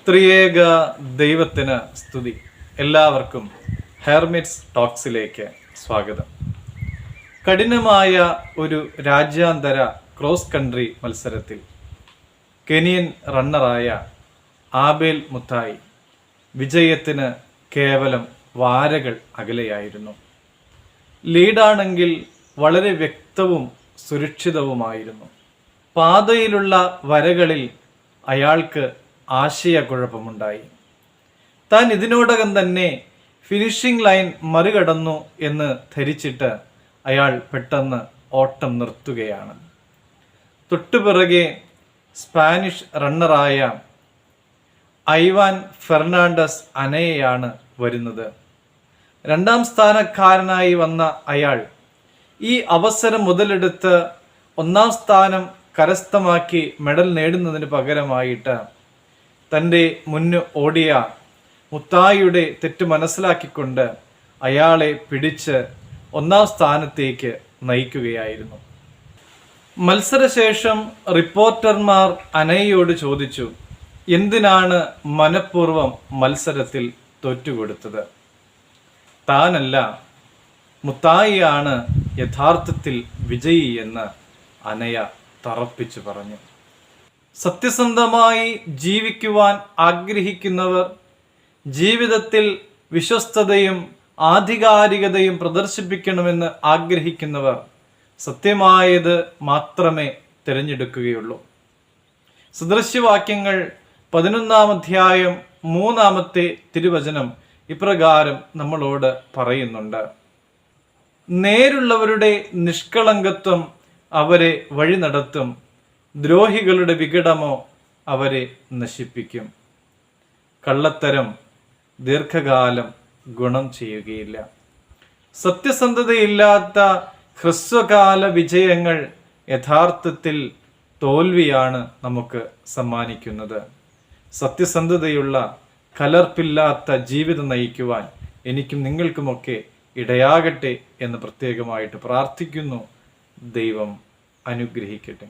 ത്രിയേക ദൈവത്തിന് സ്തുതി. എല്ലാവർക്കും ഹെർമിറ്റ്സ് ടോക്സിലേക്ക് സ്വാഗതം. കഠിനമായ ഒരു രാജ്യാന്തര ക്രോസ് കൺട്രി മത്സരത്തിൽ കെനിയൻ റണ്ണറായ ആബേൽ മുത്തായി വിജയത്തിന് കേവലം വാരകൾ അകലെയായിരുന്നു. ലീഡാണെങ്കിൽ വളരെ വ്യക്തവും സുരക്ഷിതവുമായിരുന്നു. പാതയിലുള്ള വരകളിൽ അയാൾക്ക് ആശയക്കുഴപ്പമുണ്ടായി. താൻ ഇതിനോടകം തന്നെ ഫിനിഷിംഗ് ലൈൻ മറികടന്നു എന്ന് ധരിച്ചിട്ട് അയാൾ പെട്ടെന്ന് ഓട്ടം നിർത്തുകയാണ്. തൊട്ടുപിറകെ സ്പാനിഷ് റണ്ണറായ ഐവാൻ ഫെർണാണ്ടസ് അനയെയാണ് വരുന്നത്. രണ്ടാം സ്ഥാനക്കാരനായി വന്ന അയാൾ ഈ അവസരം മുതലെടുത്ത് ഒന്നാം സ്ഥാനം കരസ്ഥമാക്കി മെഡൽ നേടുന്നതിന് പകരമായിട്ട് തൻ്റെ മുന്ന് ഓടിയ മുത്തായിയുടെ തെറ്റ് മനസ്സിലാക്കിക്കൊണ്ട് അയാളെ പിടിച്ച് ഒന്നാം സ്ഥാനത്തേക്ക് നയിക്കുകയായിരുന്നു. മത്സരശേഷം റിപ്പോർട്ടർമാർ അനയോട് ചോദിച്ചു, എന്തിനാണ് മനഃപൂർവ്വം മത്സരത്തിൽ തോറ്റുകൊടുത്തത്? താനല്ല, മുത്തായിയാണ് യഥാർത്ഥത്തിൽ വിജയി എന്ന് അനയ തറപ്പിച്ചു പറഞ്ഞു. സത്യസന്ധമായി ജീവിക്കുവാൻ ആഗ്രഹിക്കുന്നവർ, ജീവിതത്തിൽ വിശ്വസ്തതയും ആധികാരികതയും പ്രദർശിപ്പിക്കണമെന്ന് ആഗ്രഹിക്കുന്നവർ സത്യമായത് മാത്രമേ തിരഞ്ഞെടുക്കുകയുള്ളൂ. സദൃശ്യവാക്യങ്ങൾ 11-ാം അധ്യായം 3-ാമത്തെ തിരുവചനം ഇപ്രകാരം നമ്മളോട് പറയുന്നുണ്ട്: നേരുള്ളവരുടെ നിഷ്കളങ്കത്വം അവരെ വഴി നടത്തും, ദ്രോഹികളുടെ വികടമോ അവരെ നശിപ്പിക്കും. കള്ളത്തരം ദീർഘകാലം ഗുണം ചെയ്യുകയില്ല. സത്യസന്ധതയില്ലാത്ത ഹ്രസ്വകാല വിജയങ്ങൾ യഥാർത്ഥത്തിൽ തോൽവിയാണ് നമുക്ക് സമ്മാനിക്കുന്നത്. സത്യസന്ധതയുള്ള കലർപ്പില്ലാത്ത ജീവിതം നയിക്കുവാൻ എനിക്കും നിങ്ങൾക്കുമൊക്കെ ഇടയാകട്ടെ എന്ന് പ്രത്യേകമായിട്ട് പ്രാർത്ഥിക്കുന്നു. ദൈവം അനുഗ്രഹിക്കട്ടെ.